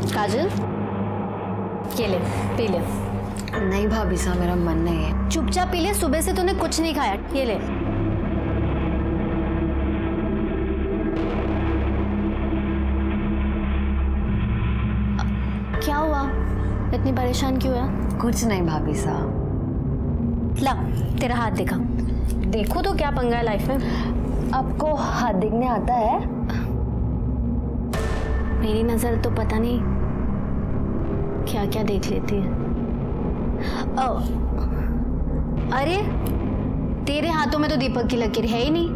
काजल, ये ले, पी ले। नहीं भाभी साहब, मेरा मन नहीं है। चुपचाप पी ले, सुबह से तूने कुछ नहीं खाया। ये ले। क्या हुआ, इतनी परेशान क्यों है? कुछ नहीं भाभी साहब। ला, तेरा हाथ दिखा। देखो तो क्या पंगा है लाइफ में। आपको हाथ देखने आता है? मेरी नजर तो पता नहीं क्या क्या देख लेती है। ओ, अरे तेरे हाथों में तो दीपक की लकीर है ही नहीं।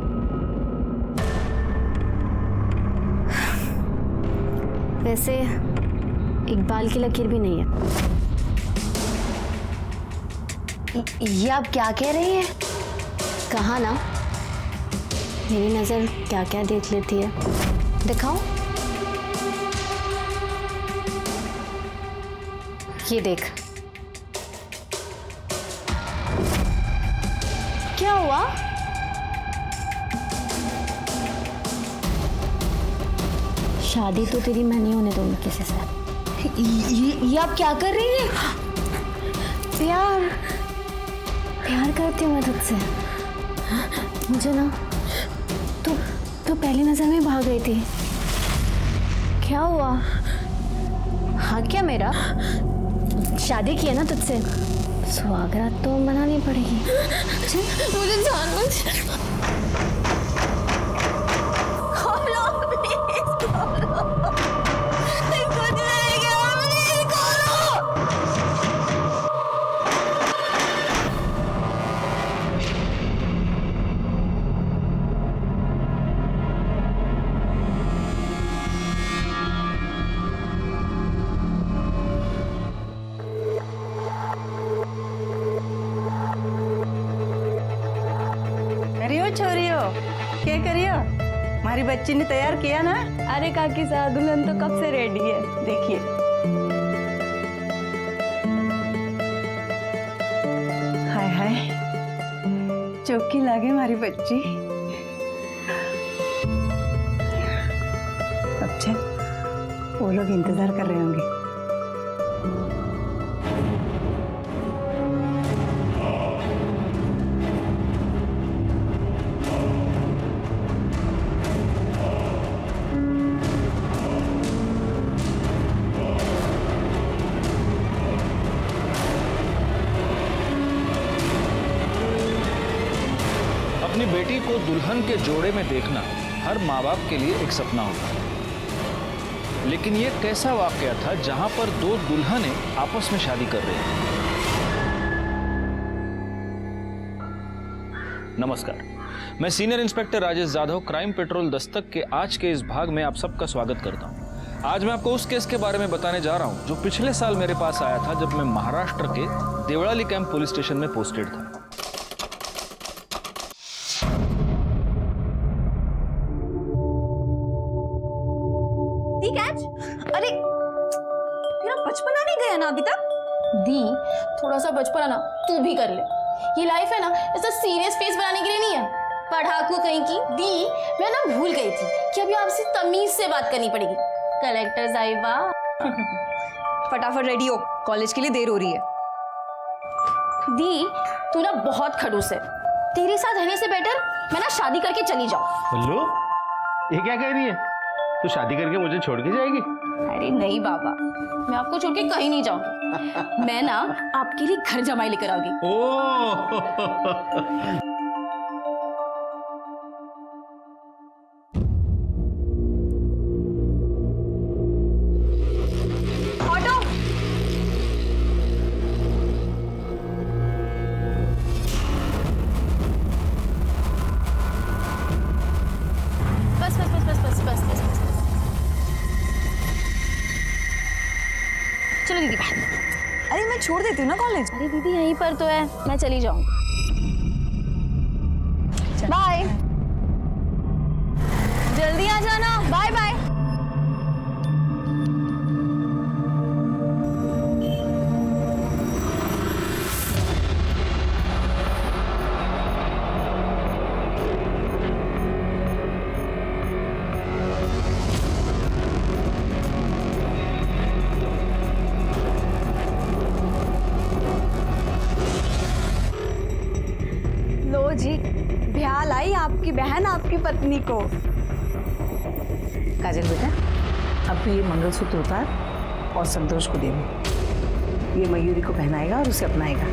वैसे इकबाल की लकीर भी नहीं है। ये आप क्या कह रही हैं? कहा ना, मेरी नजर क्या क्या देख लेती है। दिखाओ, ये देख। क्या हुआ? शादी तो तेरी मैं नहीं होने दूंगी किसी से। ये आप क्या कर रही हैं? प्यार प्यार करती हूँ मैं तुझसे। मुझे ना तू पहली नजर में भाग गई थी। क्या हुआ? हाँ क्या मेरा? शादी की है ना तुझसे, स्वागरात तो मनानी पड़ेगी। मुझे जान मत। छोरियो, क्या करियो? हमारी बच्ची ने तैयार किया ना? अरे काकी साहब, दुल्हन तो कब से रेडी है। देखिए, हाय हाय, चौकी लागे हमारी बच्ची। अब चल, वो लोग इंतजार कर रहे होंगे। अपनी बेटी को दुल्हन के जोड़े में देखना हर माँ बाप के लिए एक सपना होता है, लेकिन ये कैसा वाकया था जहां पर दो दुल्हनें आपस में शादी कर रही हैं। नमस्कार, मैं senior inspector Rajesh Jadhav, crime petrol Dastak के आज के इस भाग में आप सबका स्वागत करता हूं। आज मैं आपको उस केस के बारे में बताने जा रहा हूं जो पिछले साल मेरे पास आया था जब मैं महाराष्ट्र के देवळाली कैंप पुलिस स्टेशन में पोस्टेड था। अरे तेरा बचपना नहीं गया ना अभी तक? दी, थोड़ा सा बचपना ना तू भी कर ले। ये लाइफ है ना, ऐसा सीरियस फेस बनाने के लिए नहीं है। पढ़ाकू कहीं की। दी, मैं ना भूल गई थी कि अभी आपसे तमीज से बात करनी पड़ेगी। कलेक्टर साहिबा। फटाफट रेडी हो, कॉलेज के लिए देर हो रही है। दी, तू ना बहुत खड़ूस है। तेरे साथ रहने से बेटर मैं ना शादी करके चली जाऊं। बल्लू, ये क्या कह रही है? तू शादी करके मुझे छोड़ के जाएगी? अरे नहीं बाबा, मैं आपको छोड़ के कहीं नहीं जाऊंगी। मैं ना आपके लिए घर जमाई लेकर आऊंगी। ओह ऑटो। बस बस बस बस बस बस बस बस। चलो दीदी बाहर। अरे मैं छोड़ देती हूँ ना कॉलेज। अरे दीदी यहीं पर तो है, मैं चली जाऊंगी। बाय। जल्दी आ जाना। Bye bye. भाई, आपकी बहन आपकी पत्नी को। काजल बेटा, अब तो ये मंगलसूत्र उतार और संतोष को दे दे। ये मयूरी को पहनाएगा और उसे अपनाएगा।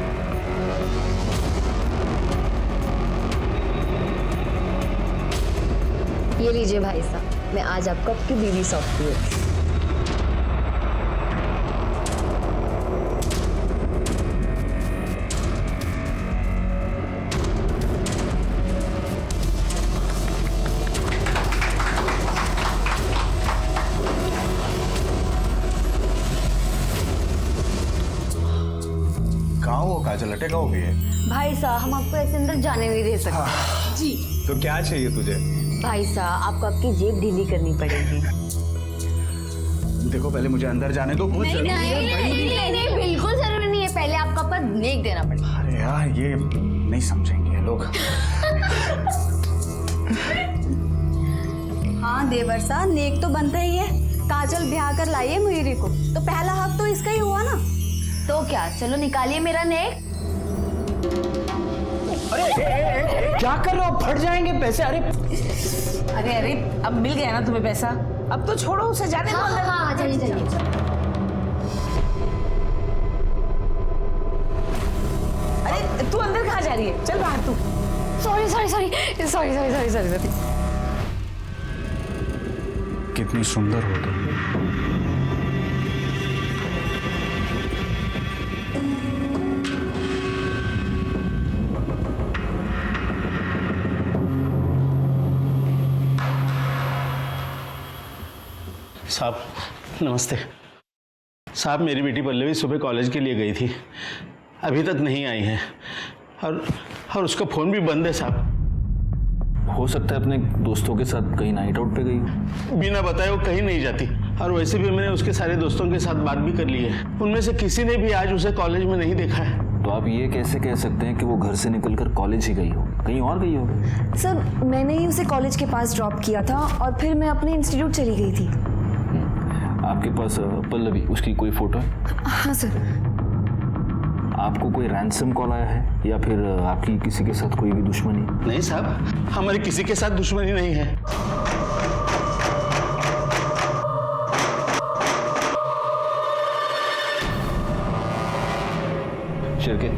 ये लीजिए भाई साहब, मैं आज आपको आपकी बीवी सौंपती हूँ। कहाँ वो काजल, अटका हो गई है? भाई साहब, हम आपको ऐसे अंदर जाने नहीं दे सकते। जी तो क्या चाहिए तुझे? भाई साहब, आपको आपकी जेब ढीली करनी पड़ेगी। देखो पहले मुझे अंदर जाने दो। बहुत जरूरी है। नहीं, बिल्कुल जरूरी नहीं है। पहले आपका पर नेक देना पड़ेगा। अरे यार, ये नहीं समझेंगे लोग। हाँ देवर साहब, नेक तो बनता ही है। काजल ब्याह कर लाई है मयूरी को, तो पहला हक तो इसका ही हुआ ना। तो क्या, चलो निकालिए मेरा नेक। क्या कर रहे हो? फट जाएंगे पैसे। अरे अरे अरे, अब मिल गया ना तुम्हें पैसा, अब तो छोड़ो उसे, जाने दो हाँ अंदर। हाँ, चलिए चलिए। अरे तू अंदर कहाँ जा रही है? चल बाहर तू। Sorry sorry sorry sorry sorry sorry sorry sorry. कितनी सुंदर हो तुम। साहब नमस्ते। साहब मेरी बेटी पल्लवी सुबह कॉलेज के लिए गई थी, अभी तक नहीं आई है और उसका फ़ोन भी बंद है साहब। हो सकता है अपने दोस्तों के साथ कहीं नाइट आउट पे गई हो। बिना बताए वो कहीं नहीं जाती, और वैसे भी मैंने उसके सारे दोस्तों के साथ बात भी कर ली है। उनमें से किसी ने भी आज उसे कॉलेज में नहीं देखा है। तो आप ये कैसे कह सकते हैं कि वो घर से निकलकर कॉलेज ही गई हो? कहीं और गई हो? सर मैंने ही उसे कॉलेज के पास ड्रॉप किया था और फिर मैं अपने इंस्टीट्यूट चली गई थी। आपके पास पल्लवी उसकी कोई फोटो है? हाँ सर। आपको कोई रैंसम कॉल आया है या फिर आपकी किसी के साथ कोई भी दुश्मनी? नहीं साहब, हमारी किसी के साथ दुश्मनी नहीं है। शिरके,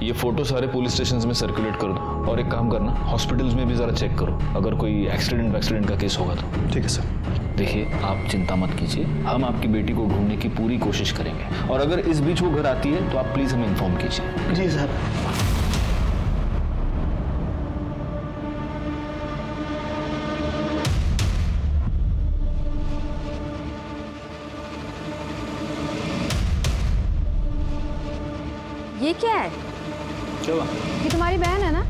ये फोटो सारे पुलिस स्टेशन में सर्कुलेट कर दो, और एक काम करना, हॉस्पिटल्स में भी ज़रा चेक करो, अगर कोई एक्सीडेंट का केस होगा तो। ठीक है सर। देखिए, आप चिंता मत कीजिए, हम आपकी बेटी को ढूंढने की पूरी कोशिश करेंगे, और अगर इस बीच वो घर आती है तो आप प्लीज़ हमें इन्फॉर्म कीजिए। जी साहब। ये क्या है? चलो, ये तुम्हारी बहन है ना?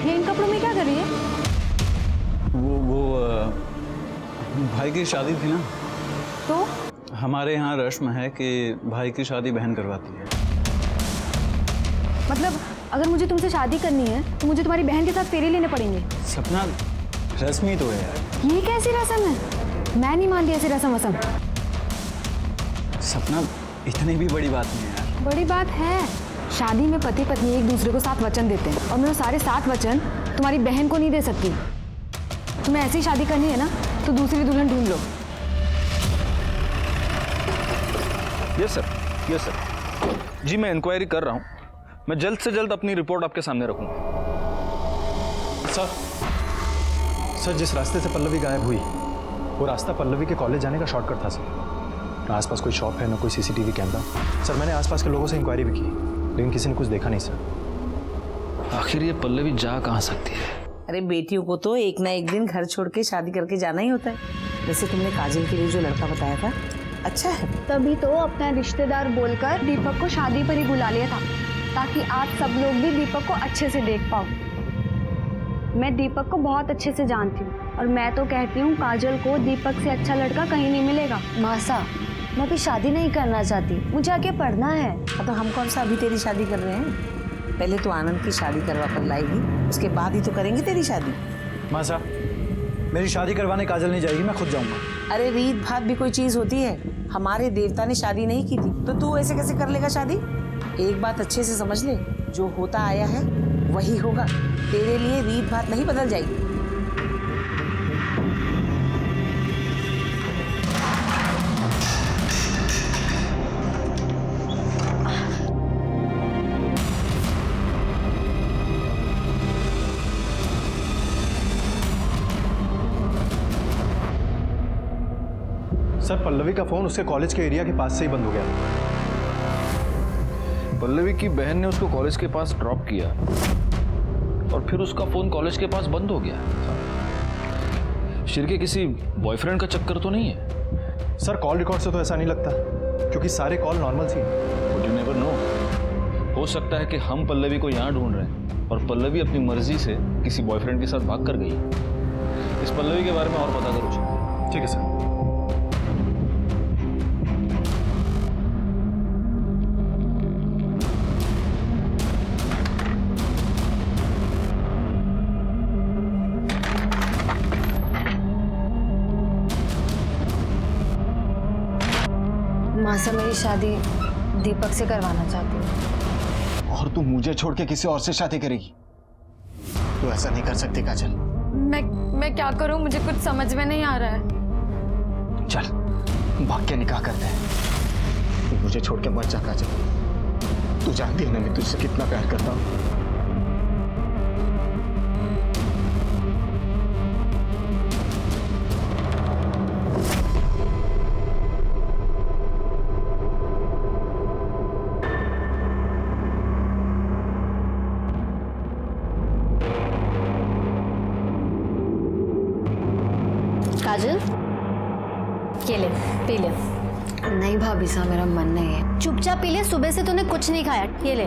ये इन कपड़ों में क्या कर रही है? वो भाई की शादी थी ना, तो हमारे यहाँ रस्म है कि भाई की शादी बहन करवाती है। मतलब अगर मुझे तुमसे शादी करनी है तो मुझे तुम्हारी बहन के साथ फेरे लेने पड़ेंगे? सपना, रस्मी तो है यार। ये कैसी रस्म है? मैं नहीं मानती ऐसी रस्म वसम। सपना, इतनी भी बड़ी बात नहीं है यार। बड़ी बात है। शादी में पति पत्नी एक दूसरे को 7 वचन देते हैं, और मैं वो सारे 7 वचन तुम्हारी बहन को नहीं दे सकती। तुम्हें ऐसी शादी करनी है ना तो दूसरी दुल्हन ढूंढ लो। Yes sir. जी मैं इंक्वायरी कर रहा हूँ, मैं जल्द से जल्द अपनी रिपोर्ट आपके सामने रखूँगा। सर जिस रास्ते से पल्लवी गायब हुई वो रास्ता पल्लवी के कॉलेज जाने का शॉर्टकट था सर। ना आसपास कोई शॉप है, ना कोई सीसीटीवी कैमरा। सर मैंने आसपास के लोगों से इंक्वायरी भी की, लेकिन किसी ने कुछ देखा नहीं सर। आखिर ये पल्लवी जा कहाँ सकती है? अरे बेटियों को तो एक ना एक दिन घर छोड़ के शादी करके जाना ही होता है। वैसे तुमने काजल के लिए जो लड़का बताया था अच्छा है। तभी तो अपना रिश्तेदार बोलकर दीपक को शादी पर ही बुला लिया था, ताकि आप सब लोग भी दीपक को अच्छे से देख पाओ। मैं दीपक को बहुत अच्छे से जानती हूँ, और मैं तो कहती हूँ काजल को दीपक से अच्छा लड़का कहीं नहीं मिलेगा। मासा, मैं अभी शादी नहीं करना चाहती, मुझे आगे पढ़ना है। तो हम कौन सा अभी तेरी शादी कर रहे हैं? पहले तो आनंद की शादी करवा कर लाएगी, उसके बाद ही तो करेंगे तेरी शादी। मासा, मेरी शादी करवाने काजल नहीं जाएगी, मैं खुद जाऊंगा। अरे रीत भात भी कोई चीज होती है? हमारे देवता ने शादी नहीं की थी तो तू ऐसे कैसे कर लेगा शादी? एक बात अच्छे से समझ ले, जो होता आया है वही होगा। तेरे लिए रीत बात नहीं बदल जाएगी। सर पल्लवी का फोन उसके कॉलेज के एरिया के पास से ही बंद हो गया। पल्लवी की बहन ने उसको कॉलेज के पास ड्रॉप किया और फिर उसका फोन कॉलेज के पास बंद हो गया। शिर के किसी बॉयफ्रेंड का चक्कर तो नहीं है? सर कॉल रिकॉर्ड से तो ऐसा नहीं लगता, क्योंकि सारे कॉल नॉर्मल थी। But you never know. हो सकता है कि हम पल्लवी को यहाँ ढूंढ रहे हैं और पल्लवी अपनी मर्जी से किसी बॉयफ्रेंड के साथ भाग कर गई। इस पल्लवी के बारे में और पता करो। ठीक है सर। मासा मेरी शादी दीपक से करवाना चाहती हूँ। और तू मुझे छोड़ के किसी और से शादी करेगी? तू ऐसा नहीं कर सकती काजल। मैं क्या करूं, मुझे कुछ समझ में नहीं आ रहा है। चल भाग के निकाह करते हैं। तू मुझे छोड़ के मत जा काजल। तू जानती है ना मैं तुझसे कितना प्यार करता हूँ। काजल, ये ले, पी ले। नहीं भाभी साहब, मेरा मन नहीं है। चुपचाप पी ले, सुबह से तूने कुछ नहीं खाया। ये ले।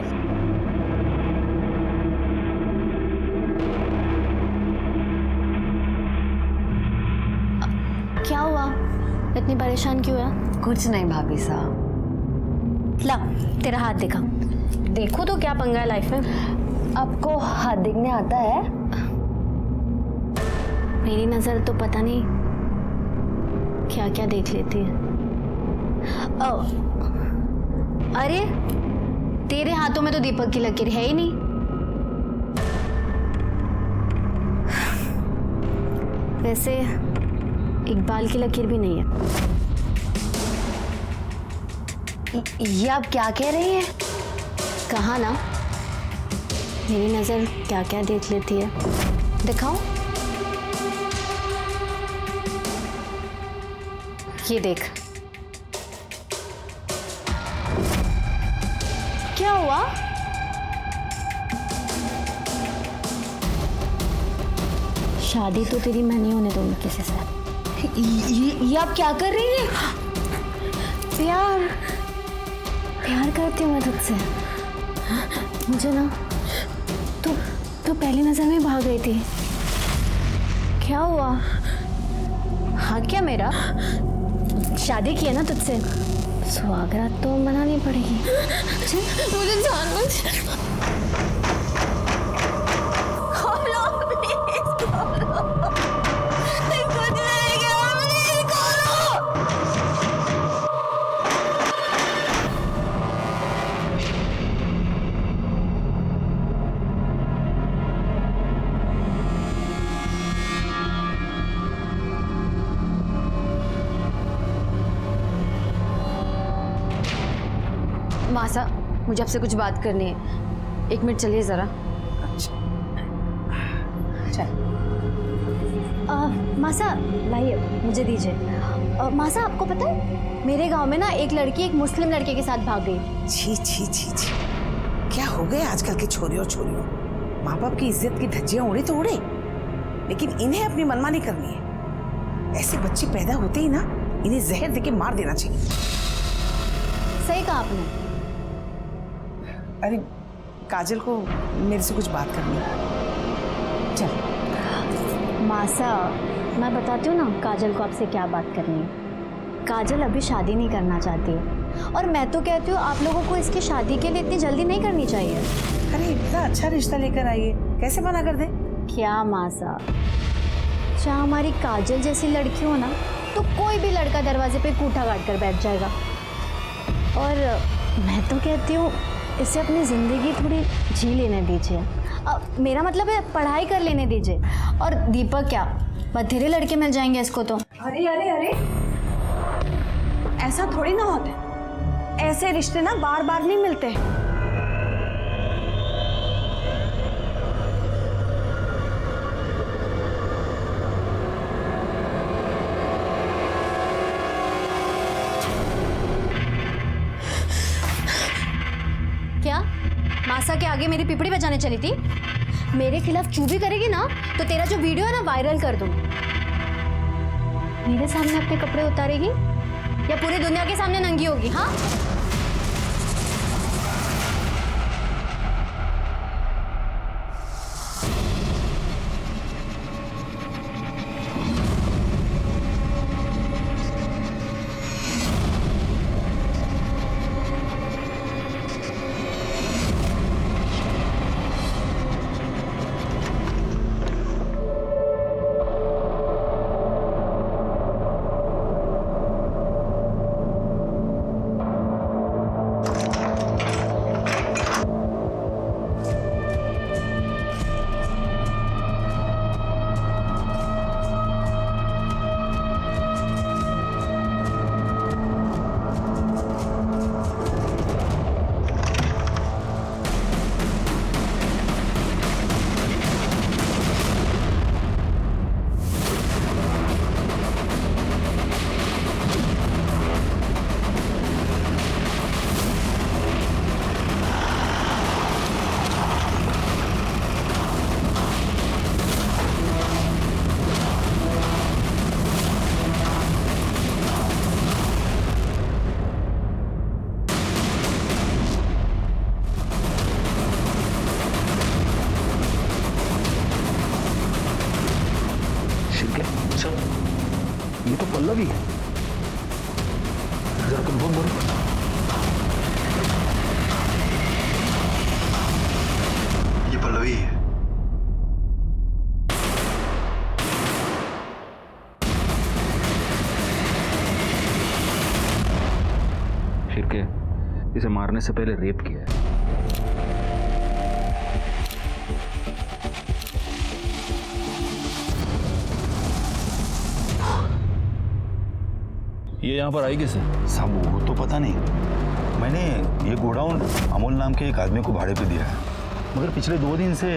क्या हुआ? इतनी परेशान क्यों है? कुछ नहीं भाभी साहब। ला, तेरा हाथ दिखा। देखो तो क्या पंगा है लाइफ में। आपको हाथ देखने आता है? मेरी नजर तो पता नहीं क्या क्या देख लेती है। अरे तेरे हाथों में तो दीपक की लकीर है ही नहीं। वैसे इकबाल की लकीर भी नहीं है। ये आप क्या कह रही हैं? कहा ना, मेरी नजर क्या क्या देख लेती है। दिखाओ। ये देख। क्या हुआ? शादी तो तेरी मैं नहीं होने दूंगी किसी से। ये आप क्या कर रही हैं? प्यार करती हूँ मैं तुझसे। मुझे ना तू पहली नजर में भाग गई थी। क्या हुआ? हाँ क्या मेरा? शादी की है ना तुझसे, स्वागत तो मनानी पड़ेगी। मुझे जान मत। मासा, मुझे आपसे कुछ बात करनी है। 1 मिनट चलिए जरा। मासा लाइए, मुझे दीजिए। मासा आपको पता है मेरे गांव में ना एक लड़की एक मुस्लिम लड़के के साथ भाग गई। छी छी छी छी, क्या हो गए आजकल के छोरे और छोरियों। माँ बाप की इज्जत की धज्जियां उड़े तो उड़े, लेकिन इन्हें अपनी मनमानी करनी है। ऐसे बच्चे पैदा होते ही ना इन्हें जहर देके मार देना चाहिए। सही कहा आपने। अरे काजल को मेरे से कुछ बात करनी है। चल मासा, मैं बताती हूँ ना काजल को आपसे क्या बात करनी है। काजल अभी शादी नहीं करना चाहती और मैं तो कहती हूँ आप लोगों को इसकी शादी के लिए इतनी जल्दी नहीं करनी चाहिए। अरे इतना अच्छा रिश्ता लेकर आइए, कैसे मना कर दे? क्या मासा, चाहे हमारी काजल जैसी लड़की हो ना तो कोई भी लड़का दरवाजे पे कूठा काट कर बैठ जाएगा। और मैं तो कहती हूँ इसे अपनी ज़िंदगी थोड़ी जी लेने दीजिए। मेरा मतलब है पढ़ाई कर लेने दीजिए। और दीपक क्या बथेरे लड़के मिल जाएंगे इसको तो। अरे अरे अरे, ऐसा थोड़ी ना होता है। ऐसे रिश्ते ना बार बार नहीं मिलते। क्या मासा के आगे मेरी पिपड़ी बचाने चली थी? मेरे खिलाफ चूभी करेगी ना तो तेरा जो वीडियो है ना वायरल कर दूँ। मेरे सामने अपने कपड़े उतारेगी या पूरी दुनिया के सामने नंगी होगी? हाँ, ये तो पल्लवी है। जरा तुम बोलो। ये पल्लवी है। शिर्के, इसे मारने से पहले रेप किया है। ये यहाँ पर आई कैसे? साहब वो तो पता नहीं, मैंने ये गोडाउन अमोल नाम के एक आदमी को भाड़े पे दिया है, मगर पिछले 2 दिन से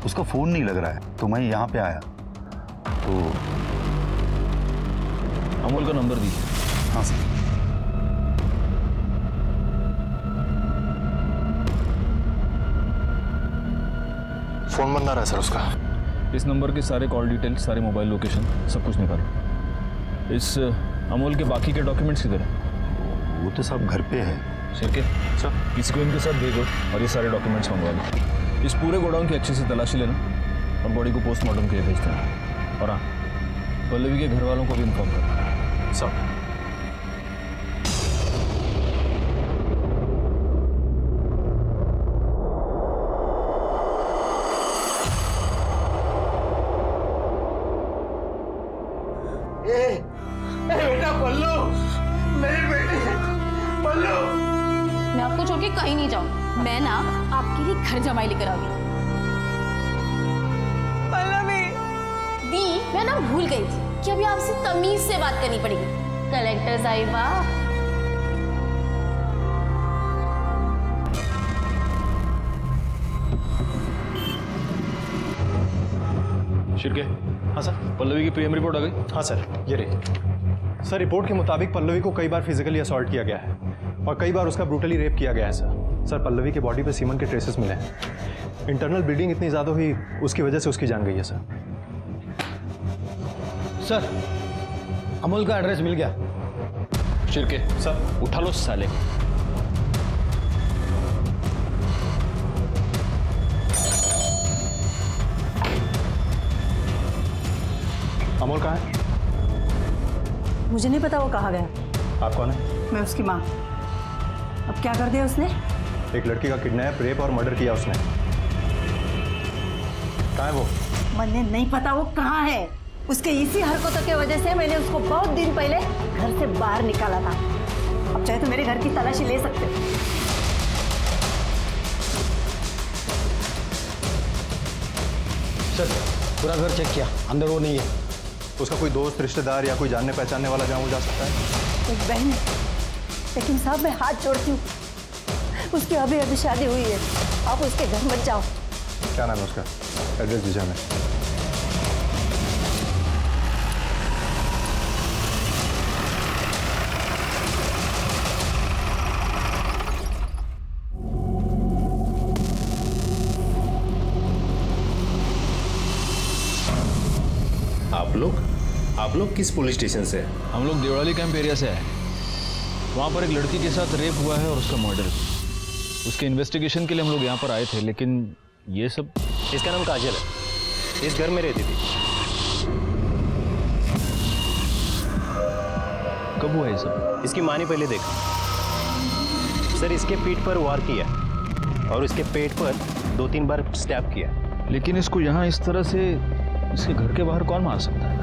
उसका फ़ोन नहीं लग रहा है, तो मैं यहाँ पे आया तो। अमोल का नंबर दीजिए। हाँ सर। फ़ोन बंद आ रहा है सर उसका। इस नंबर के सारे कॉल डिटेल, सारे मोबाइल लोकेशन, सब कुछ निकालो। इस अमोल के बाकी के डॉक्यूमेंट्स किधर है? वो तो सब घर पे है। शिर्के, सर किसी को इनके साथ भेजो और ये सारे डॉक्यूमेंट्स मंगवा लो। इस पूरे गोडाउन की अच्छे से तलाशी लेना और बॉडी को पोस्टमार्टम के लिए भेज देना। और हाँ, पल्लवी के घर वालों को भी इन्फॉर्म करना। सब बेटा पल्लू, मेरी बेटी पल्लू। मैं आपको छोड़ के कहीं नहीं जाऊँ। मैं ना आपके लिए घर जमाई लेकर आ गई। पल्लवी दी, मैं ना भूल गई थी कि अभी आपसे तमीज से बात करनी पड़ेगी। कलेक्टर साहिबा, शिर्के। हाँ सर। पल्लवी की पीएम रिपोर्ट आ गई? हाँ सर, ये रही। सर रिपोर्ट के मुताबिक पल्लवी को कई बार फिजिकली असॉल्ट किया गया है और कई बार उसका ब्रूटली रेप किया गया है सर। सर पल्लवी के बॉडी पे सीमन के ट्रेसेस मिले हैं। इंटरनल ब्लीडिंग इतनी ज़्यादा हुई, उसकी वजह से उसकी जान गई है सर। सर अमोल का एड्रेस मिल गया। शिर्के, सर उठा लो साले को। अमोल कहाँ है? मुझे नहीं पता वो कहाँ गया। आप कौन है? मैं उसकी माँ। अब क्या कर दिया उसने? एक लड़की का किडनैप, रेप और मर्डर किया उसने। कहाँ है वो? मुझे नहीं पता वो कहाँ है। उसके इसी हरकतों की वजह से मैंने उसको बहुत दिन पहले घर से बाहर निकाला था। अब चाहे तो मेरे घर की तलाशी ले सकते हो। सर पूरा घर चेक किया, अंदर वो नहीं है। उसका कोई दोस्त रिश्तेदार या कोई जानने पहचानने वाला जहाँ वो जा सकता है? एक बहन है, लेकिन साहब मैं हाथ जोड़ती हूँ, उसकी अभी अभी शादी हुई है, आप उसके घर मत जाओ। क्या नाम है उसका? एड्रेस दीजिए हमें। आप लोग किस पुलिस स्टेशन से हैं? हम लोग देवड़ाली कैंप एरिया से आए। वहाँ पर एक लड़की के साथ रेप हुआ है और उसका मर्डर। उसके इन्वेस्टिगेशन के लिए हम लोग यहाँ पर आए थे, लेकिन ये सब। इसका नाम काजल है, इस घर में रहती थी। कब हुआ ये सब? इसकी माँ ने पहले देखा सर, इसके पीठ पर वार किया और इसके पेट पर 2-3 बार स्टैब किया। लेकिन इसको यहाँ इस तरह से इसके घर के बाहर कौन मार सकता है?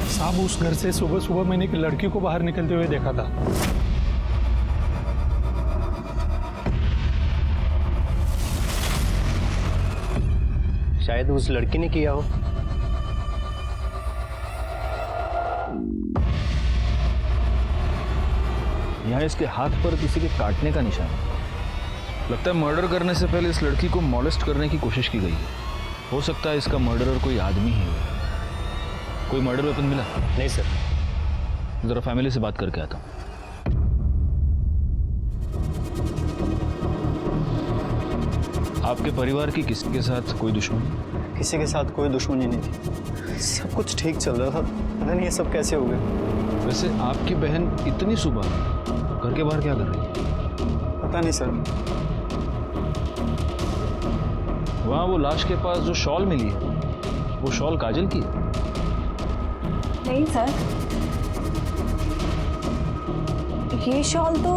साहब उस घर से सुबह सुबह मैंने एक लड़की को बाहर निकलते हुए देखा था। शायद उस लड़की ने किया हो। यहाँ इसके हाथ पर किसी के काटने का निशान है। लगता है मर्डर करने से पहले इस लड़की को मॉलेस्ट करने की कोशिश की गई है। हो सकता है इसका मर्डरर कोई आदमी ही हो। कोई मर्डर वेपन मिला? नहीं सर। जरा फैमिली से बात करके आता हूँ। आपके परिवार की किसी के साथ कोई दुश्मनी? किसी के साथ कोई दुश्मनी नहीं थी, सब कुछ ठीक चल रहा था। पता नहीं ये सब कैसे हो गए। वैसे आपकी बहन इतनी सुबह घर के बाहर क्या कर रही है? पता नहीं सर। वहाँ वो लाश के पास जो शॉल मिली है, वो शॉल काजल की है? नहीं सर, ये शॉल तो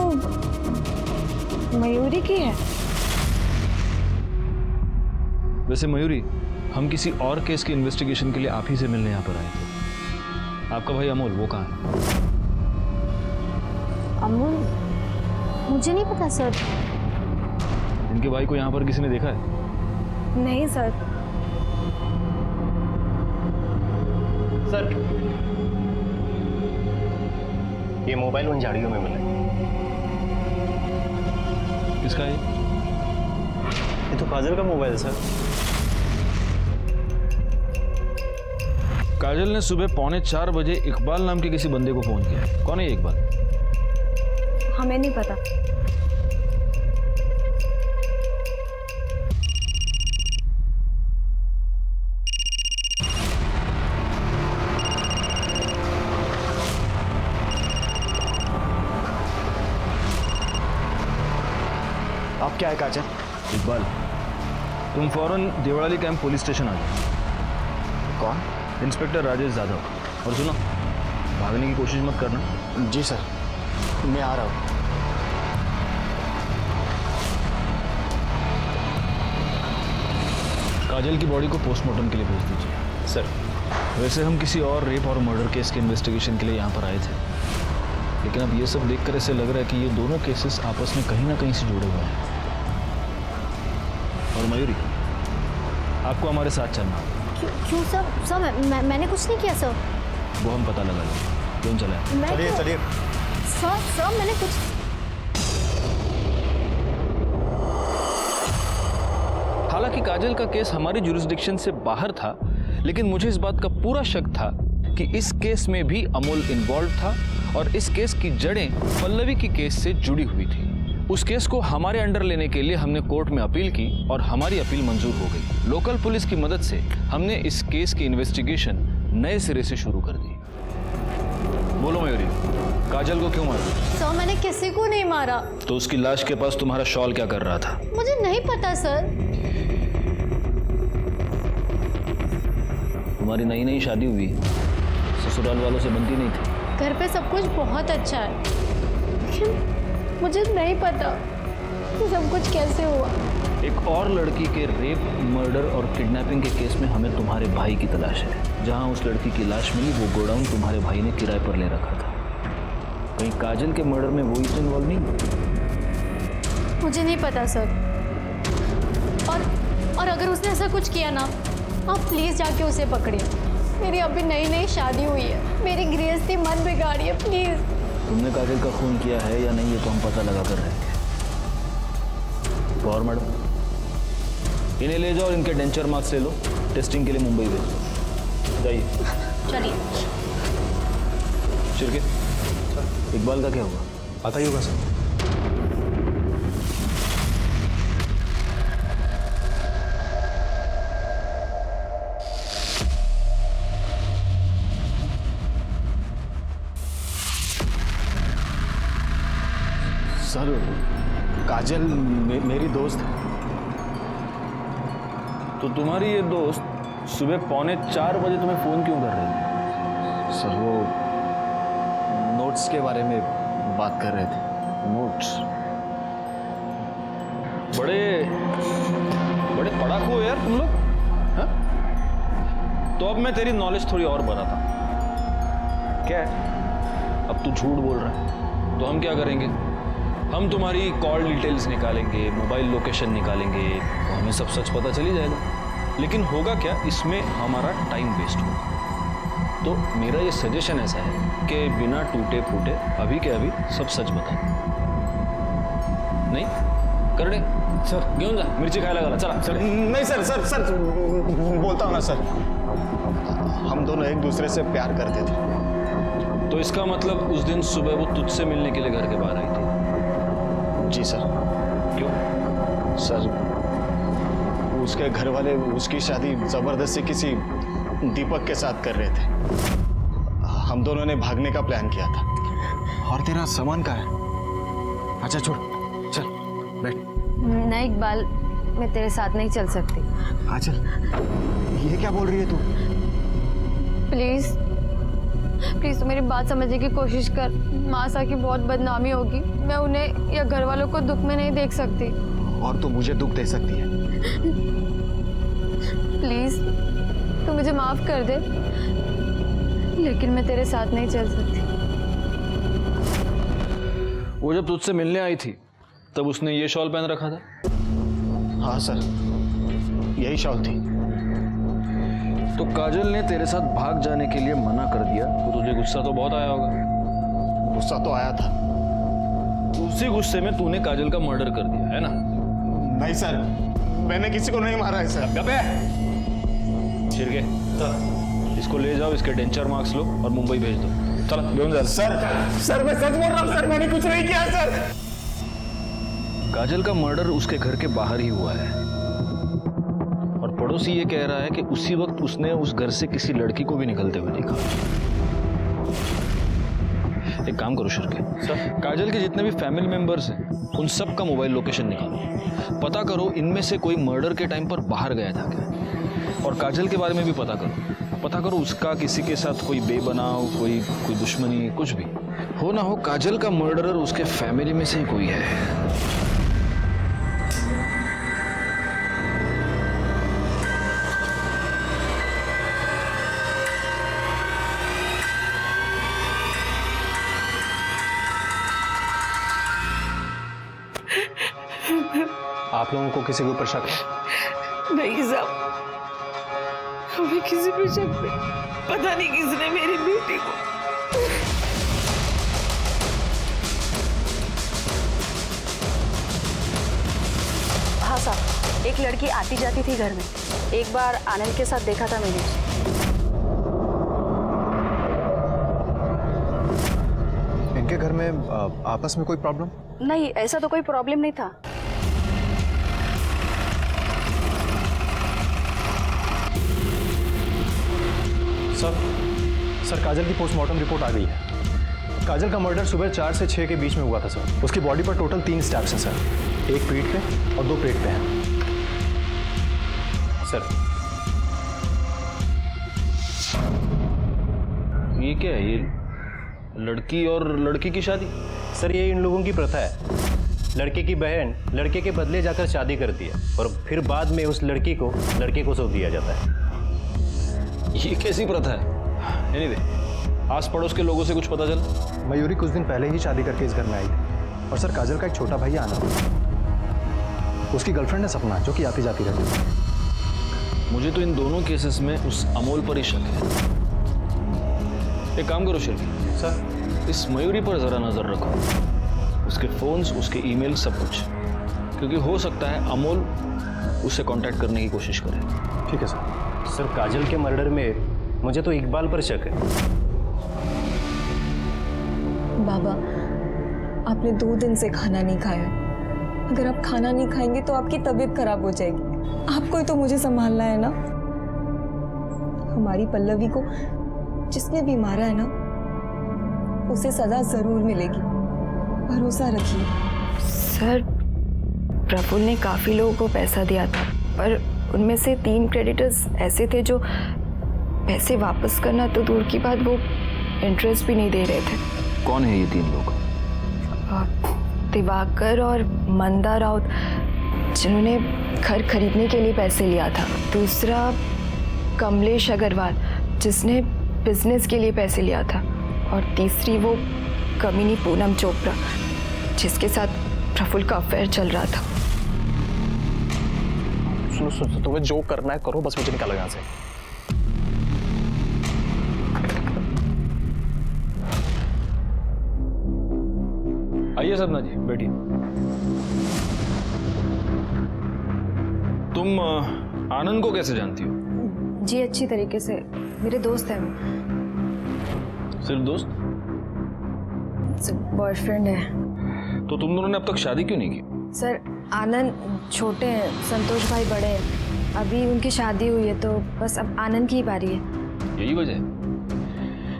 मयूरी की है। वैसे मयूरी, हम किसी और केस की इन्वेस्टिगेशन के लिए आप ही से मिलने यहाँ पर आए थे। आपका भाई अमोल, वो कहाँ है? अमोल, मुझे नहीं पता सर। इनके भाई को यहाँ पर किसी ने देखा है? नहीं सर। सर, ये मोबाइल उन झाड़ियों में मिला है। किसका है? ये तो काजल का मोबाइल है सर। काजल ने सुबह 3:45 बजे इकबाल नाम के किसी बंदे को फोन किया। कौन है ये इकबाल? हमें नहीं पता। आप क्या है काजल? इकबाल, तुम फौरन देवड़ाली कैंप पुलिस स्टेशन आ जाओ। कौन? इंस्पेक्टर राजेश जाधव। और सुनो, भागने की कोशिश मत करना। जी सर, मैं आ रहा हूँ। काजल की बॉडी को पोस्टमार्टम के लिए भेज दीजिए। सर, वैसे हम किसी और रेप और मर्डर केस के इन्वेस्टिगेशन के लिए यहाँ पर आए थे, लेकिन अब ये सब देखकर ऐसे लग रहा है कि ये दोनों केसेस आपस में कहीं ना कहीं से जुड़े हुए हैं। और मयूरी, आपको हमारे साथ चलना होगा। क्यों सर? सर मैंने कुछ नहीं किया सर। वो हम पता लगा लेंगे। क्यों चले? चलिए चलिए। सर मैंने कुछ। हालांकि काजल का केस हमारी जुरिस्डिक्शन से बाहर था, लेकिन मुझे इस बात का पूरा शक था कि इस केस में भी अमोल इन्वॉल्व था और इस केस की जड़ें पल्लवी की केस से जुड़ी हुई थी। उस केस को हमारे अंडर लेने के लिए हमने कोर्ट में अपील की और हमारी अपील मंजूर हो गई। लोकल पुलिस की मदद से हमने इस केस की इन्वेस्टिगेशन नए सिरे से शुरू कर दी। बोलो मयूरी, काजल को क्यों मारा? सर, मैंने किसी को नहीं मारा। तो उसकी लाश के पास तुम्हारा शॉल क्या कर रहा था? मुझे नहीं पता सर। तुम्हारी नई नई शादी हुई, ससुराल वालों से बनती नहीं थी। घर पे सब कुछ बहुत अच्छा है, लेकिन मुझे नहीं पता कि सब कुछ कैसे हुआ। एक और लड़की के रेप, मर्डर और किडनैपिंग के केस में हमें तुम्हारे भाई की तलाश है। जहां उस लड़की की लाश मिली, वो गोडाउन तुम्हारे भाई ने किराए पर ले रखा था। कहीं काजल के मर्डर में वो इसमें इन्वॉल्व नहीं? मुझे नहीं पता सर। और अगर उसने ऐसा कुछ किया ना, आप प्लीज़ जाके उसे पकड़िए। मेरी अभी नई नई शादी हुई है, मेरी गृहस्थी मत बिगाड़िए प्लीज़। तुमने काजल का खून किया है या नहीं ये तो हम पता लगा कर रहे हैं। और मैडम, इन्हें ले जाओ और इनके डेंचर मार्क्स ले लो, टेस्टिंग के लिए मुंबई भेजो। जाइए। चलिए। शिरके, इकबाल का क्या हुआ? पता ही होगा सर। सर काजल मेरी दोस्त है। तो तुम्हारी ये दोस्त सुबह 3:45 बजे तुम्हें फोन क्यों कर रही थी? सर वो नोट्स के बारे में बात कर रहे थे। नोट्स? बड़े बड़े पढ़ाकू हो यार तुम लोग। हाँ? तो अब मैं तेरी नॉलेज थोड़ी और बढ़ाता हूं। क्या है? अब तू झूठ बोल रहा है तो हम क्या करेंगे? हम तुम्हारी कॉल डिटेल्स निकालेंगे, मोबाइल लोकेशन निकालेंगे, तो हमें सब सच पता चली जाएगा। लेकिन होगा क्या, इसमें हमारा टाइम वेस्ट होगा। तो मेरा ये सजेशन ऐसा है कि बिना टूटे फूटे अभी के अभी सब सच बता। नहीं कर दे सर, घेऊन जा, मिर्ची खायला घाला, चला। सर नहीं सर सर सर बोलता हूँ ना सर, हम दोनों एक दूसरे से प्यार करते थे। तो इसका मतलब उस दिन सुबह वो तुझसे मिलने के लिए घर के बाहर आई थी? जी सर। क्यों? सर उसके घर वाले उसकी शादी जबरदस्ती किसी दीपक के साथ कर रहे थे। हम दोनों ने भागने का प्लान किया था। और तेरा सामान कहाँ है? अच्छा छोड़, चल बैठ। नहीं इकबाल, मैं तेरे साथ नहीं चल सकती। हाँ चल। ये क्या बोल रही है तू? प्लीज प्लीज तू मेरी बात समझने की कोशिश कर। मासा की बहुत बदनामी होगी, मैं उन्हें या घर वालों को दुख में नहीं देख सकती। और तू मुझे दुख दे सकती है? प्लीज तू मुझे माफ कर दे, लेकिन मैं तेरे साथ नहीं चल सकती। वो जब तुझसे मिलने आई थी तब उसने ये शॉल पहन रखा था? हाँ सर, यही शॉल थी। तो काजल ने तेरे साथ भाग जाने के लिए मना कर दिया तो तुझे गुस्सा तो बहुत आया होगा। गुस्सा तो आया था। उसी गुस्से में तूने काजल का मर्डर कर दिया है ना? नहीं सर, मैंने किसी को नहीं मारा है सर। छिरके, इसको ले जाओ, इसके डेंचर मार्क्स लो और मुंबई भेज दो। चलो घेऊन जा। सर मैं सच बोल रहा हूँ सर, मैंने कुछ नहीं किया सर। काजल का मर्डर उसके घर के बाहर ही हुआ है और पड़ोसी ये कह रहा है कि उसी वक्त उसने उस घर से किसी लड़की को भी निकलते हुए देखा। एक काम करो शिरके, काजल के जितने भी फैमिली मेंबर्स हैं उन सब का मोबाइल लोकेशन निकालो, पता करो इनमें से कोई मर्डर के टाइम पर बाहर गया था क्या। और काजल के बारे में भी पता करो उसका किसी के साथ कोई बेबनाव, कोई दुश्मनी, कुछ भी हो ना हो, काजल का मर्डरर उसके फैमिली में से ही कोई है। आप लोगों को किसी के ऊपर शक है? नहीं साहब, हमें किसी पे शक नहीं। पता नहीं किसने मेरी बेटी को। हाँ साहब, एक लड़की आती जाती थी घर में, एक बार आनंद के साथ देखा था मैंने। इनके घर में आपस में कोई प्रॉब्लम? नहीं, ऐसा तो कोई प्रॉब्लम नहीं था। सर काजल की पोस्टमार्टम रिपोर्ट आ गई है। काजल का मर्डर सुबह 4 से 6 के बीच में हुआ था सर। उसकी बॉडी पर टोटल 3 स्टैब्स हैं सर, एक पीठ पे और 2 पेट पे हैं सर। ये क्या है? ये लड़की और लड़की की शादी? सर ये इन लोगों की प्रथा है। लड़के की बहन लड़के के बदले जाकर शादी करती है और फिर बाद में उस लड़की को लड़के को सौंप दिया जाता है। ये कैसी प्रथा है? एनीवे, आस पड़ोस के लोगों से कुछ पता चला? मयूरी कुछ दिन पहले ही शादी करके इस घर में आई थी। और सर काजल का एक छोटा भाई आनंद, उसकी गर्लफ्रेंड है सपना, जो कि आती जाती रहती है। मुझे तो इन दोनों केसेस में उस अमोल पर ही शक है। एक काम करो शिल्पी, सर इस मयूरी पर जरा नजर रखो, उसके फोन्स, उसके ईमेल, सब कुछ, क्योंकि हो सकता है अमोल उसे कांटेक्ट करने की कोशिश करे। ठीक है सर। सर काजल के मर्डर में मुझे तो इकबाल पर शक है। बाबा, आपने 2 दिन से खाना नहीं खाया। अगर आप खाना नहीं खाएंगे तो आपकी तबीयत खराब हो जाएगी। आपको ही तो मुझे संभालना है ना। हमारी पल्लवी को जिसने भी मारा है ना, उसे सजा जरूर मिलेगी, भरोसा रखिए। सर, प्रफुल्ल ने काफ़ी लोगों को पैसा दिया था, पर उनमें से 3 क्रेडिटर्स ऐसे थे जो पैसे वापस करना तो दूर की बात, वो इंटरेस्ट भी नहीं दे रहे थे। कौन है ये 3 लोग? दिवाकर और मंदा राउत, जिन्होंने घर खरीदने के लिए पैसे लिया था। दूसरा कमलेश अग्रवाल, जिसने बिजनेस के लिए पैसे लिया था। और तीसरी वो कमीनी पूनम चोपड़ा, जिसके साथ प्रफुल्ल का अफेयर चल रहा था। सुनो सुनो, तुम्हें जो करना है करो, बस मुझे निकालो यहाँ से। आइए सदना जी, बैठिए। तुम आनंद को कैसे जानती हो? जी अच्छी तरीके से, मेरे दोस्त हैं। सिर्फ दोस्त? बॉयफ्रेंड है। तो तुम दोनों ने अब तक शादी क्यों नहीं की? सर, आनंद छोटे हैं, संतोष भाई बड़े हैं। अभी उनकी शादी हुई है, तो बस अब आनंद की ही बारी है। यही वजह है?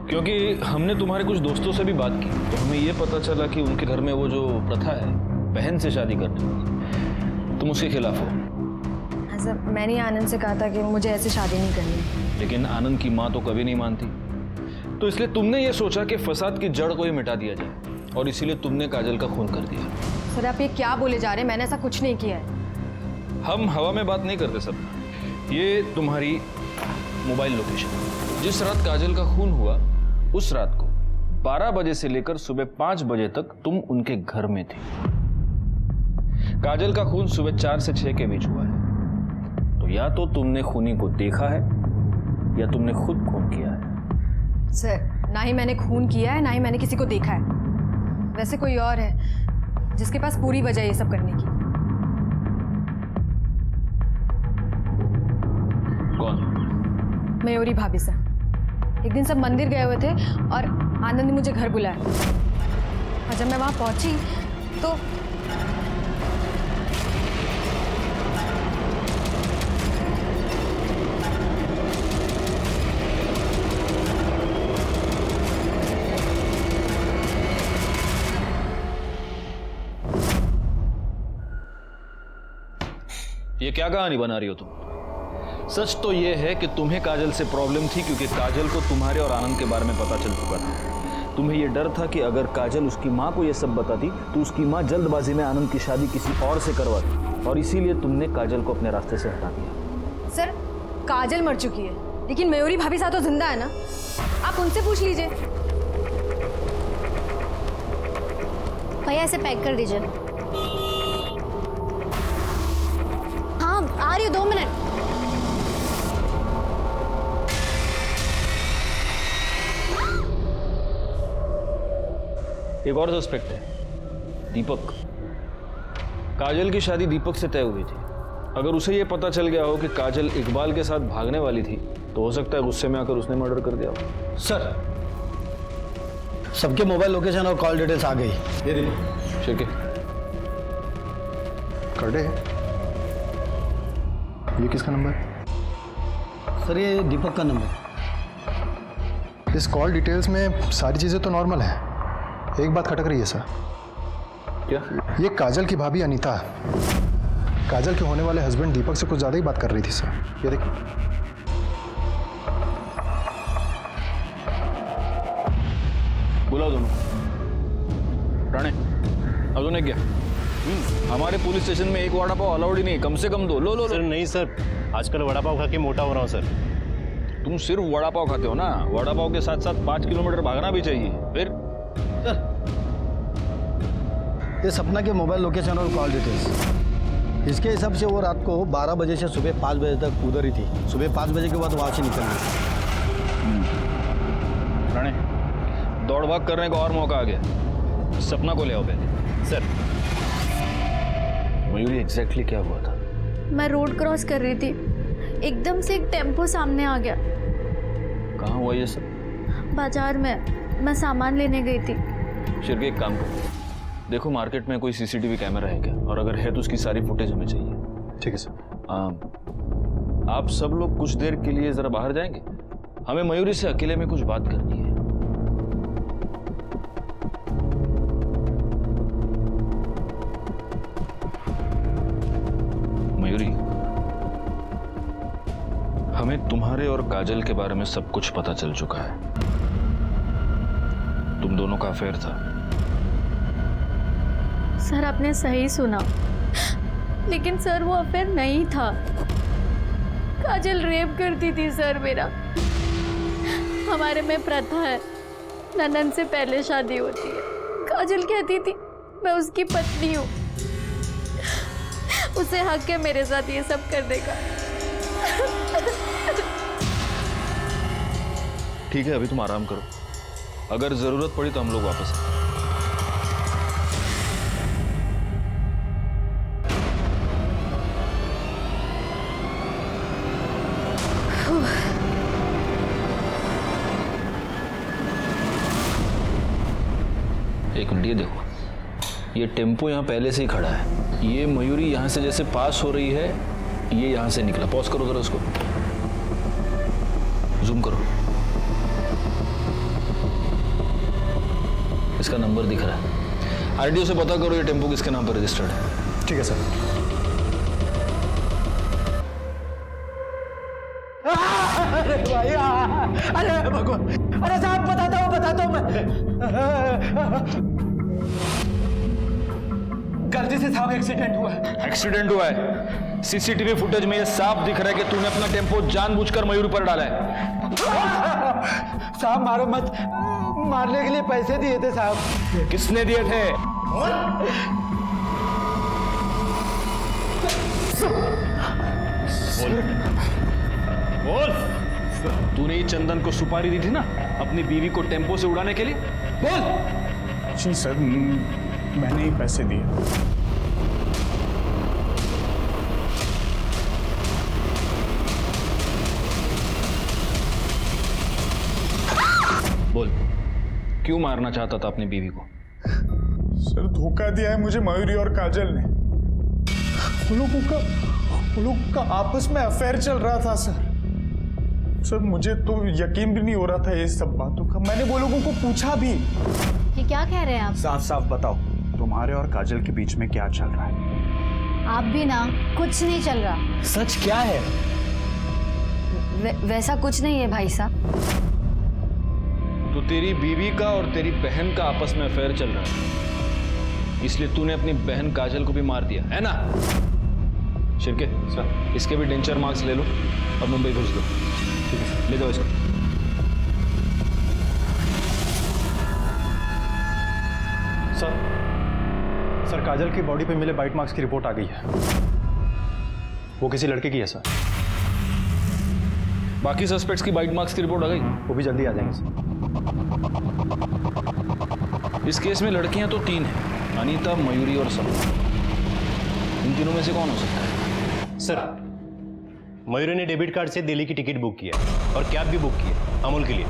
क्योंकि हमने तुम्हारे कुछ दोस्तों से भी बात की, तो हमें ये पता चला कि उनके घर में वो जो प्रथा है बहन से शादी करने की, तुम उसके खिलाफ हो। सर, मैंने आनंद से कहा था कि मुझे ऐसे शादी नहीं करनी। लेकिन आनंद की माँ तो कभी नहीं मानती, तो इसलिए तुमने ये सोचा कि फसाद की जड़ को ही मिटा दिया जाए, और इसीलिए तुमने काजल का खून कर दिया। सर, आप ये क्या बोले जा रहे हैं? मैंने ऐसा कुछ नहीं किया है। हम हवा में बात नहीं करते सब। ये तुम्हारी मोबाइल लोकेशन, जिस रात काजल का खून हुआ उस रात को 12 बजे से लेकर सुबह 5 बजे तक तुम उनके घर में थी। काजल का खून सुबह 4 से 6 के बीच हुआ है, तो या तो तुमने खूनी को देखा है या तुमने खुद खून किया है। सर, ना ही मैंने खून किया है, ना ही मैंने किसी को देखा है। वैसे कोई और है जिसके पास पूरी वजह ये सब करने की। कौन? मयूरी भाभी सर। एक दिन सब मंदिर गए हुए थे और आनंद ने मुझे घर बुलाया, और जब मैं वहां पहुंची तो ये क्या कहानी बना रही हो तुम? सच तो ये है कि तुम्हें काजल से प्रॉब्लम थी, क्योंकि काजल को तुम्हारे और आनंद के बारे में पता चल चुका था। तुम्हें ये डर था कि अगर काजल उसकी माँ को ये सब बताती तो उसकी माँ जल्दबाजी में आनंद की शादी किसी और से करवाती, और इसीलिए तुमने काजल को अपने रास्ते से हटा दिया। सर, काजल मर चुकी है, लेकिन मयूरी भाभी साथ तो जिंदा है ना। आप उनसे पूछ लीजिए। भैया इसे पैक कर दीजिए। हाँ आ रही हूँ, 2 मिनट। एक और सस्पेक्ट है, दीपक। काजल की शादी दीपक से तय हुई थी। अगर उसे यह पता चल गया हो कि काजल इकबाल के साथ भागने वाली थी, तो हो सकता है गुस्से में आकर उसने मर्डर कर दिया हो। सर, सबके मोबाइल लोकेशन और कॉल डिटेल्स आ गई। ये देखो शिरके। कर दे। ये किसका नंबर? सर, ये दीपक का नंबर। इस कॉल डिटेल्स में सारी चीज़ें तो नॉर्मल हैं। एक बात खटक रही है सर। क्या? ये काजल की भाभी अनीता, काजल के होने वाले हस्बैंड दीपक से कुछ ज़्यादा ही बात कर रही थी सर। ये देखिए। बुलाओ दोनों। राणे, अब दोनों क्या? हमारे पुलिस स्टेशन में एक वड़ा पाव अलाउड ही नहीं, कम से कम 2। लो लो सर नहीं सर, आजकल वड़ा पाव खा के मोटा हो रहा हूँ सर। तुम सिर्फ वड़ा पाव खाते हो ना? वड़ा पाव के साथ साथ 5 किलोमीटर भागना भी चाहिए। फिर सर, ये सपना के मोबाइल लोकेशन और कॉल डिटेल्स इसके हिसाब से वो रात को 12 बजे से सुबह 5 बजे तक उधर ही थी। सुबह 5 बजे के बाद वहाँ से निकल गई। राणे, दौड़ भाग करने का और मौका आ गया। सपना को ले आओ पहले। सर। मयूरी, एग्जैक्टली क्या हुआ था? मैं रोड क्रॉस कर रही थी, एकदम से एक टेम्पो सामने आ गया। कहाँ हुआ ये सब? बाजार में, मैं सामान लेने गई थी। शिरके, एक काम करो, देखो मार्केट में कोई सीसीटीवी कैमरा है क्या, और अगर है तो उसकी सारी फुटेज हमें चाहिए। ठीक है सर। आप सब लोग कुछ देर के लिए जरा बाहर जाएंगे, हमें मयूरी से अकेले में कुछ बात करनी है। मयूरी, हमें तुम्हारे और काजल के बारे में सब कुछ पता चल चुका है। तुम दोनों का अफेयर था। सर आपने सही सुना, लेकिन सर वो अफेयर नहीं था। काजल रेप करती थी सर मेरा। हमारे में प्रथा है, ननन से पहले शादी होती है। काजल कहती थी मैं उसकी पत्नी हूँ, उसे हक है मेरे साथ ये सब करने का। ठीक है, अभी तुम आराम करो, अगर जरूरत पड़ी तो हम लोग वापस आएंगे। एक मिनट, ये देखो, ये टेम्पो यहाँ पहले से ही खड़ा है। ये मयूरी यहाँ से जैसे पास हो रही है, ये यहाँ से निकला। पॉज करो जरा उसको, जूम करो, इसका नंबर दिख रहा है। आरटीओ से पता करो ये टेम्पो किसके नाम पर रजिस्टर्ड है। ठीक है सर। अरे भाई, अरे भगवान, अरे साहब बताता हूँ मैं। गलती से साहब एक्सीडेंट हुआ है। एक्सीडेंट हुआ है? सीसीटीवी फुटेज में ये साफ दिख रहा है कि तूने अपना टेम्पो जानबूझकर मयूरी पर डाला है। साहब मारो मत, मारने के लिए पैसे दिए थे साहब। किसने दिए थे? बोल। तूने ही चंदन को सुपारी दी थी ना अपनी बीवी को टेम्पो से उड़ाने के लिए? बोल। जी सर, मैंने ही पैसे दिए। बोल, क्यों मारना चाहता था अपनी बीवी को? सर, धोखा दिया है मुझे मयूरी और काजल ने। वो लोगों का आपस में अफेयर चल रहा था सर। सर, मुझे तो यकीन भी नहीं हो रहा था ये सब बातों का। मैंने वो लोगों को पूछा भी। ये क्या कह रहे हैं आप? साफ साफ बताओ, तुम्हारे और काजल के बीच में क्या चल रहा है? आप भी ना, कुछ नहीं चल रहा। सच क्या है? वैसा कुछ नहीं है भाई साहब। तो तेरी बीवी का और तेरी बहन का आपस में अफेयर चल रहा है, इसलिए तूने अपनी बहन काजल को भी मार दिया है ना? शिरके सर, इसके भी डेंचर मार्क्स ले लो और मुंबई भेज दो। ठीक है, ले जाओ इसको। सर, काजल की बॉडी पे मिले बाइट मार्क्स की रिपोर्ट आ गई है। वो किसी लड़के की है सर। बाकी सस्पेक्ट्स की बाइट मार्क्स की रिपोर्ट आ गई? वो भी जल्दी आ जाएंगे सर। इस केस में लड़कियां तो 3 हैं, अनीता, मयूरी और सपना। इन तीनों में से कौन हो सकता है? सर, मयूरी ने डेबिट कार्ड से दिल्ली की टिकट बुक किया और कैब भी बुक की है अमूल के लिए।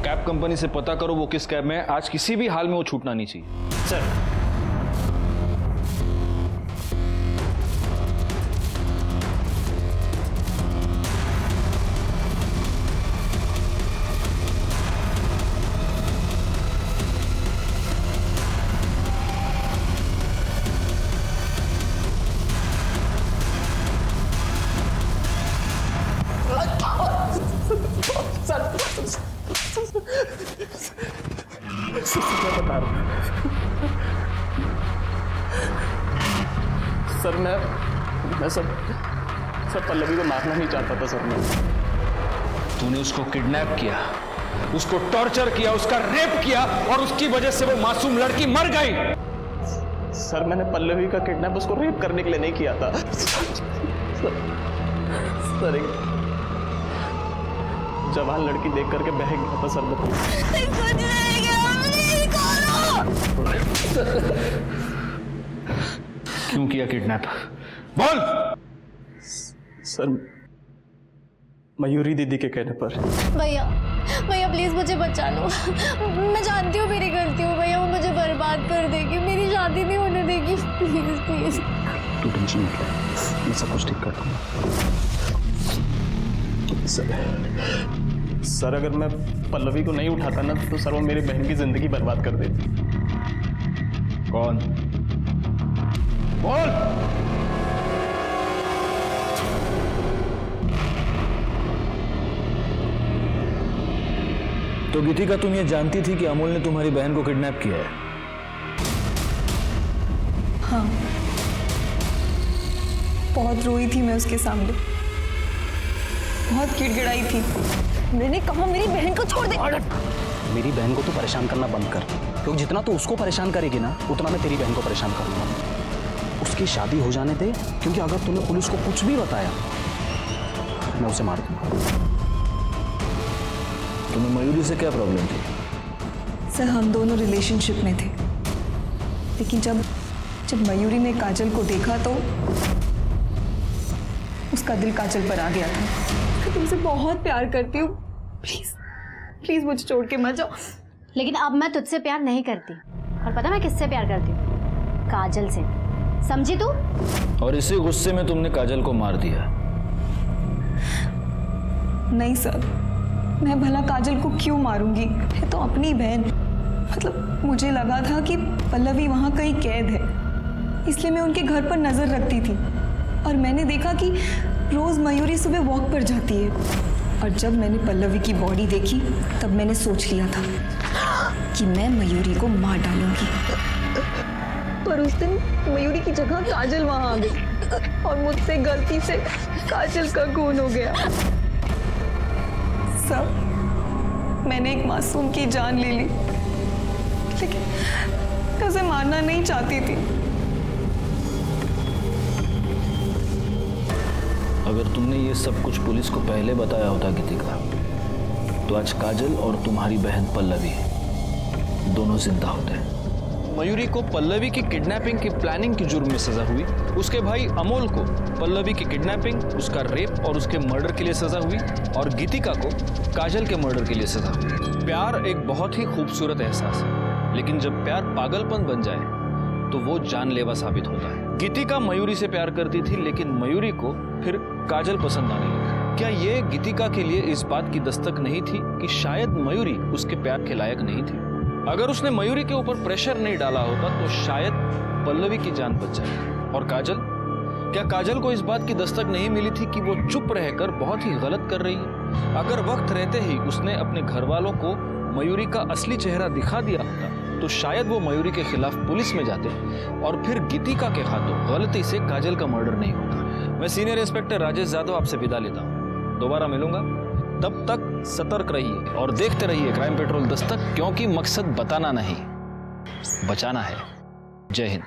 कैब कंपनी से पता करो वो किस कैब में है। आज किसी भी हाल में वो छूटना नहीं चाहिए। सर, सर मैं सर पल्लवी को मारना नहीं चाहता था सर। मैं तूने उसको किडनैप किया, उसको टॉर्चर किया, उसका रेप किया और उसकी वजह से वो मासूम लड़की मर गई। सर मैंने पल्लवी का किडनैप उसको रेप करने के लिए नहीं किया था। सर एक जवान लड़की देख करके बह गया था सर मैं। क्यों किया किडनैप? बोल। सर मयूरी दीदी के कहने पर। भैया भैया प्लीज मुझे बचा लो। मैं जानती हूँ मेरी गलती हो भैया, वो मुझे बर्बाद कर देगी, मेरी शादी नहीं होने देगी। Please please. तू टेंशन मत ले, मैं सब कुछ ठीक कर दूंगा। सर अगर मैं पल्लवी को नहीं उठाता ना तो सर वो मेरी बहन की जिंदगी बर्बाद कर देती। कौन? बोल। तो गीतिका तुम ये जानती थी कि अमोल ने तुम्हारी बहन को किडनैप किया है? हाँ, बहुत रोई थी मैं उसके सामने, बहुत गिड़गिड़ाई थी। मैंने कहा मेरी बहन को छोड़ दे। मेरी बहन को तो परेशान करना बंद कर, क्योंकि जितना तू उसको परेशान करेगी ना उतना मैं तेरी बहन को परेशान करूंगा। उसकी शादी हो जाने दे, क्योंकि अगर तूने पुलिस को कुछ भी बताया मैं उसे मार दूंगा। तुम्हें मयूरी से क्या प्रॉब्लम थी? सर हम दोनों रिलेशनशिप में थे, लेकिन जब मयूरी ने काजल को देखा तो उसका दिल काजल पर आ गया था। मैं तुमसे बहुत प्यार करती हूँ, प्लीज प्लीज मुझे छोड़ के मत जाओ। लेकिन अब मैं तुझसे प्यार नहीं करती, और पता मैं किससे प्यार करती हूँ? काजल से, समझी तू? और इसी गुस्से में तुमने काजल को मार दिया? नहीं सर, मैं भला काजल को क्यों मारूंगी? है तो अपनी बहन। मतलब मुझे लगा था कि पल्लवी वहाँ कहीं कैद है, इसलिए मैं उनके घर पर नजर रखती थी। और मैंने देखा कि रोज मयूरी सुबह वॉक पर जाती है, और जब मैंने पल्लवी की बॉडी देखी तब मैंने सोच लिया था कि मैं मयूरी को मार डालूंगी। पर उस दिन मयूरी की जगह काजल वहां आ गई, और मुझसे गलती से काजल का खून हो गया। सब मैंने एक मासूम की जान ले ली, लेकिन मैं उसे मारना नहीं चाहती थी। अगर तुमने ये सब कुछ पुलिस को पहले बताया होता गीतिका, तो आज काजल और तुम्हारी बहन पल्लवी दोनों जिंदा होते। मयूरी को पल्लवी की किडनैपिंग की प्लानिंग की जुर्म में सजा हुई, उसके भाई अमोल को पल्लवी की किडनैपिंग, उसका रेप और उसके मर्डर के लिए सजा हुई, और गीतिका को काजल के मर्डर के लिए सजा हुई। प्यार एक बहुत ही खूबसूरत एहसास है, लेकिन जब प्यार पागलपन बन जाए तो वो जानलेवा साबित होता है। गीतिका मयूरी से प्यार करती थी, लेकिन मयूरी को फिर काजल पसंद आने लगी। क्या ये गीतिका के लिए इस बात की दस्तक नहीं थी कि शायद मयूरी उसके प्यार के लायक नहीं थी? अगर उसने मयूरी के ऊपर प्रेशर नहीं डाला होता तो शायद पल्लवी की जान बच जाती। और काजल, क्या काजल को इस बात की दस्तक नहीं मिली थी कि वो चुप रहकर बहुत ही गलत कर रही है? अगर वक्त रहते ही उसने अपने घर वालों को मयूरी का असली चेहरा दिखा दिया होता तो शायद वो मयूरी के खिलाफ पुलिस में जाते, और फिर गीतिका के हाथों गलती से काजल का मर्डर नहीं होता। मैं सीनियर इंस्पेक्टर राजेश यादव आपसे विदा लेता हूँ, दोबारा मिलूंगा। तब तक सतर्क रहिए और देखते रहिए क्राइम पेट्रोल दस्तक, क्योंकि मकसद बताना नहीं, बचाना है। जय हिंद।